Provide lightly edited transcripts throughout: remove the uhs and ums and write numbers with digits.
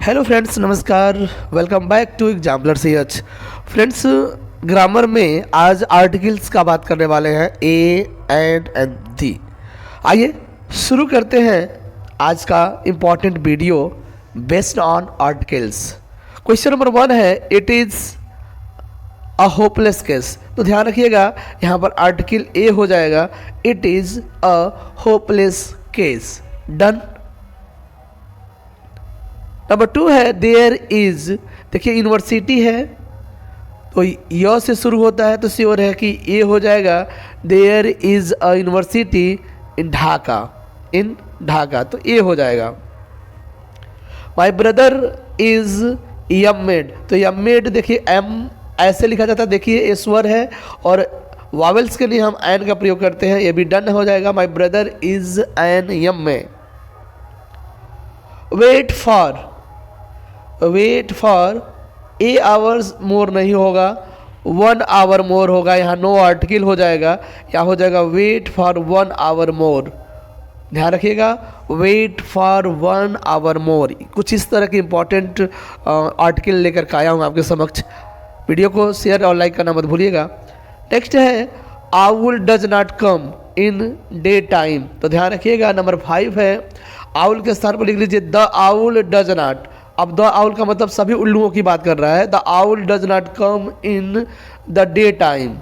Hello friends, नमस्कार। Welcome back to Exemplar CH. Friends, grammar में आज आर्टिकल्स का बात करने वाले हैं, ए एंड दी। आइए शुरू करते हैं आज का important video based on articles. Question number 1 है, it is a hopeless case. तो ध्यान रखिएगा, यहाँ पर आर्टिकल ए हो जाएगा, it is a hopeless case. Done. Number 2 है, देयर इज। देखिए यूनिवर्सिटी है तो य से शुरू होता है, तो श्योर है कि ए हो जाएगा, there is a university in Dhaka. In Dhaka तो ए हो जाएगा। माई ब्रदर इज यमेड। तो यमेड देखिए एम ऐसे लिखा जाता है, देखिए ये स्वर है और वावेल्स के लिए हम एन का प्रयोग करते हैं, ये भी डन हो जाएगा। माई ब्रदर इज एन यमे। Wait for a hours more नहीं होगा, 1 आवर मोर होगा। यहाँ नो आर्टिकल हो जाएगा, या हो जाएगा वेट फॉर 1 आवर मोर। ध्यान रखिएगा, वेट फॉर 1 आवर मोर। कुछ इस तरह के इंपॉर्टेंट आर्टिकल लेकर के आया हूँ आपके समक्ष। वीडियो को शेयर और लाइक करना मत भूलिएगा। नेक्स्ट है, owl does not come in day time. तो ध्यान रखिएगा, नंबर 5 है, आउल के स्थान पर लिख लीजिए द आउल डज नॉट। अब द आउल का मतलब सभी उल्लुओं की बात कर रहा है। The owl does not come in the day time,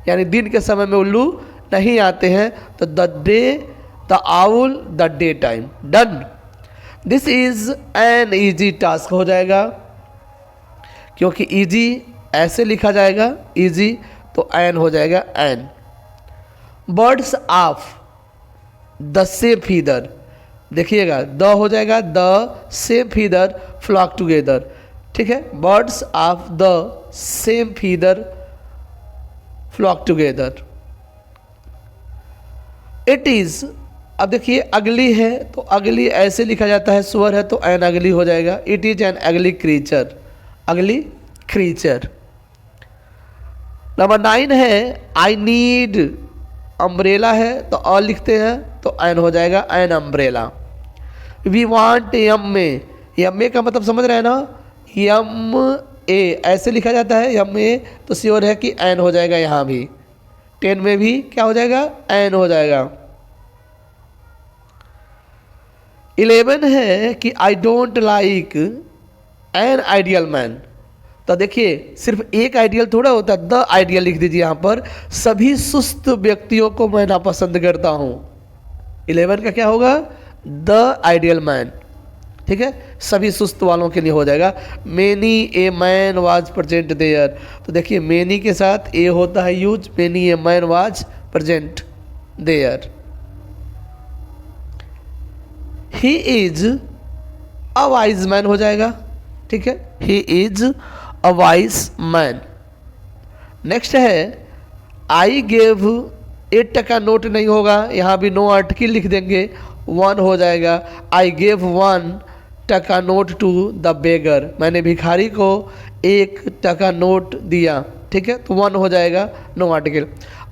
यानी दिन के समय में उल्लू नहीं आते हैं। तो the owl the day time. Done. This is an easy task हो जाएगा, क्योंकि ईजी ऐसे लिखा जाएगा, ईजी तो एन हो जाएगा an. Birds of the same feather. देखिएगा द हो जाएगा, the same feather flock together. ठीक है, birds of the same feather flock together. It is. अब देखिए अगली है तो अगली ऐसे लिखा जाता है, स्वर है तो एन अगली हो जाएगा। इट इज एन अगली क्रीचर। अगली क्रीचर। नंबर 9 है, आई नीड अम्ब्रेला है तो अ लिखते हैं तो एन हो जाएगा, एन अम्ब्रेला। वी वांट यम ए का मतलब समझ रहे हैं ना, यम ए ऐसे लिखा जाता है, यम ए तो श्योर है कि एन हो जाएगा। यहाँ भी 10 में भी क्या हो जाएगा, एन हो जाएगा। 11 है कि I don't like an ideal man. तो देखिए सिर्फ एक आइडियल थोड़ा होता है, द आइडियल लिख दीजिए यहाँ पर। सभी सुस्त व्यक्तियों को मैं नापसंद करता हूँ। 11 का क्या होगा, द आइडियल मैन। ठीक है, सभी सुस्त वालों के लिए हो जाएगा। Many a man was present there. तो देखिए मेनी के साथ ए होता है use, many a man was present there. He is a wise man हो जाएगा। ठीक है, he is a wise man. Next है, आई गेव 8 टका नोट नहीं होगा, यहाँ भी नो आर्टिकल लिख देंगे, 1 हो जाएगा। आई गेव 1 टका नोट टू द बेगर। मैंने भिखारी को 1 टका नोट दिया। ठीक है, तो 1 हो जाएगा, no article.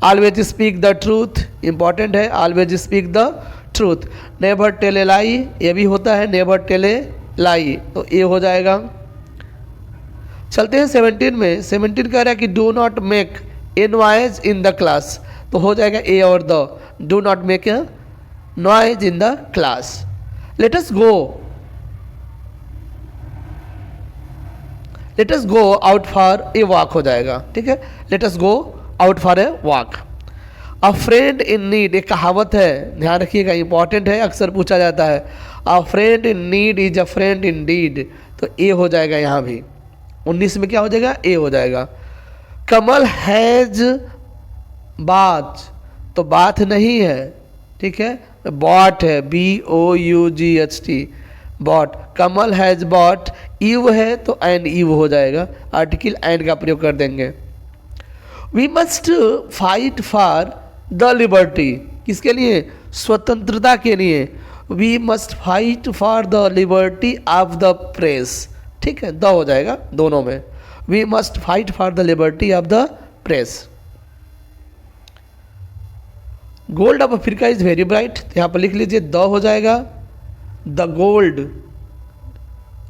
Always speak the truth, important है, always speak the truth. Never tell a lie, ये भी होता है, नेवर टेल ए लाई, तो ये हो जाएगा। चलते हैं 17 में। 17 कह रहा है कि do not make a noise in the class. तो हो जाएगा ए और the, do not make a noise in the class. Let us go out for a walk हो जाएगा। ठीक है, let us go out for a walk. A friend in need, एक कहावत है, ध्यान रखिएगा, इंपॉर्टेंट है, अक्सर पूछा जाता है। A friend in need is a friend in deed. तो ए हो जाएगा यहाँ भी। 19 में क्या हो जाएगा, ए हो जाएगा। Kamal has bath. तो बाथ नहीं है, ठीक है, बॉट है, BOUGHT, bought. Kamal has bought, ईव है तो एंड ईव हो जाएगा, आर्टिकल एंड का प्रयोग कर देंगे। We must fight for the liberty. किसके लिए, स्वतंत्रता के लिए। We must fight for the liberty of the press. ठीक है, द हो जाएगा दोनों में। We must fight for the liberty of the press. Gold of Africa is very bright, तो यहाँ पर लिख लीजिए द हो जाएगा, द गोल्ड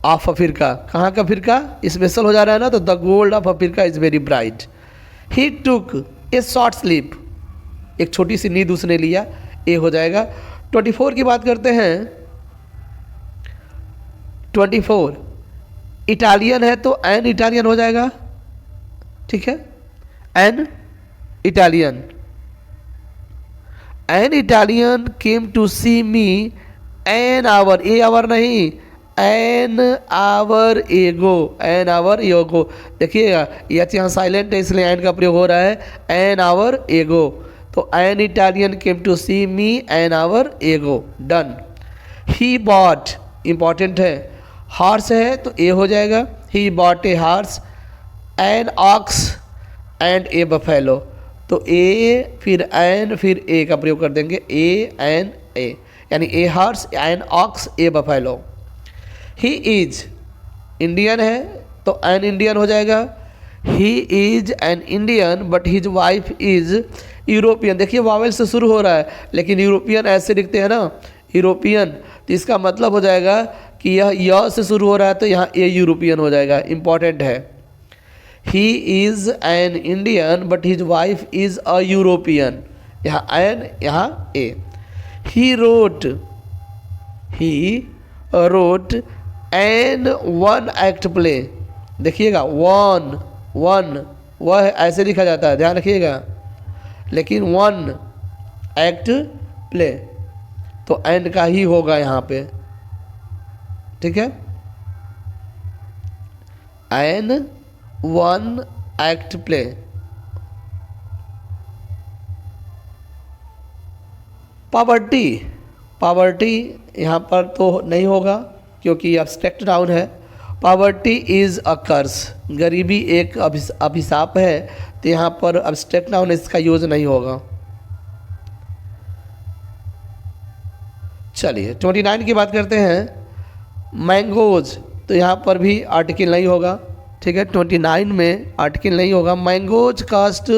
ऑफ अफ्रीका, कहाँ का फिरका, स्पेशल हो जा रहा है ना, तो the gold of Africa is very bright. He took A short sleep, एक छोटी सी नींद उसने लिया, ए हो जाएगा। 24 की बात करते हैं। 24 इटालियन है तो एन इटालियन हो जाएगा, ठीक है, an Italian. An Italian came to see me an hour, a hour नहीं, an hour ago, an hour ago. देखिएगा यह यहाँ साइलेंट है इसलिए एन का प्रयोग हो रहा है, एन आवर एगो। तो an Italian came to see me an hour ago, done. He bought important है, हॉर्स है तो ए हो जाएगा, he bought a horse an ox and a buffalo. तो ए फिर एन फिर ए का प्रयोग कर देंगे, ए एन ए, यानी a horse an ox a buffalo. He is Indian है तो एन इंडियन हो जाएगा, he is an Indian but his wife is European. देखिए वावेल से शुरू हो रहा है लेकिन यूरोपियन ऐसे लिखते हैं ना, यूरोपियन, तो इसका मतलब हो जाएगा कि यह से शुरू हो रहा है तो यहाँ ए यूरोपियन हो जाएगा, इंपॉर्टेंट है। He is an Indian but his wife is a European, यहाँ एन यहाँ a. He wrote an one act play, देखिएगा वन वह ऐसे लिखा जाता है, ध्यान रखिएगा, लेकिन वन एक्ट प्ले तो एन का ही होगा यहाँ पे, ठीक है, an one act play. Poverty यहाँ पर तो नहीं होगा क्योंकि एब्स्ट्रैक्ट नाउन है। पावर्टी इज़ अ कर्स, गरीबी एक अभिशाप है, तो यहाँ पर एब्स्ट्रैक्ट नाउन इसका यूज नहीं होगा। चलिए 29 की बात करते हैं। मैंगोज, तो यहाँ पर भी आर्टिकल नहीं होगा, ठीक है, 29 में आर्टिकल नहीं होगा। मैंगोज कास्ट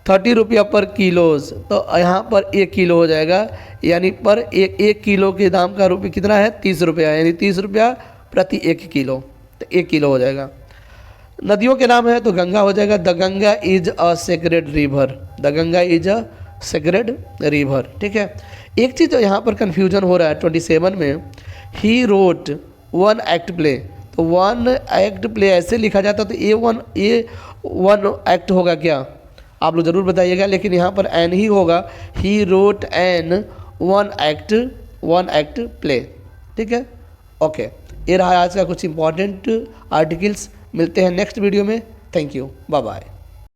30 रुपया पर किलोज, तो यहाँ पर 1 किलो हो जाएगा, यानी पर एक किलो के दाम का रुपये कितना है, 30 रुपया, यानी 30 रुपया प्रति 1 किलो, तो 1 किलो हो जाएगा। नदियों के नाम है तो गंगा हो जाएगा, the Ganga is a sacred river, the Ganga is a sacred river, ठीक है। एक चीज़ तो यहाँ पर कन्फ्यूजन हो रहा है 27 में, he wrote one act play, तो वन एक्ट प्ले ऐसे लिखा जाता तो ए वन एक्ट होगा क्या, आप लोग ज़रूर बताइएगा, लेकिन यहाँ पर एन ही होगा, ही wrote an one act play, ठीक है, ओके। ये रहा आज का कुछ इंपॉर्टेंट आर्टिकल्स, मिलते हैं नेक्स्ट वीडियो में, थैंक यू, बाय बाय।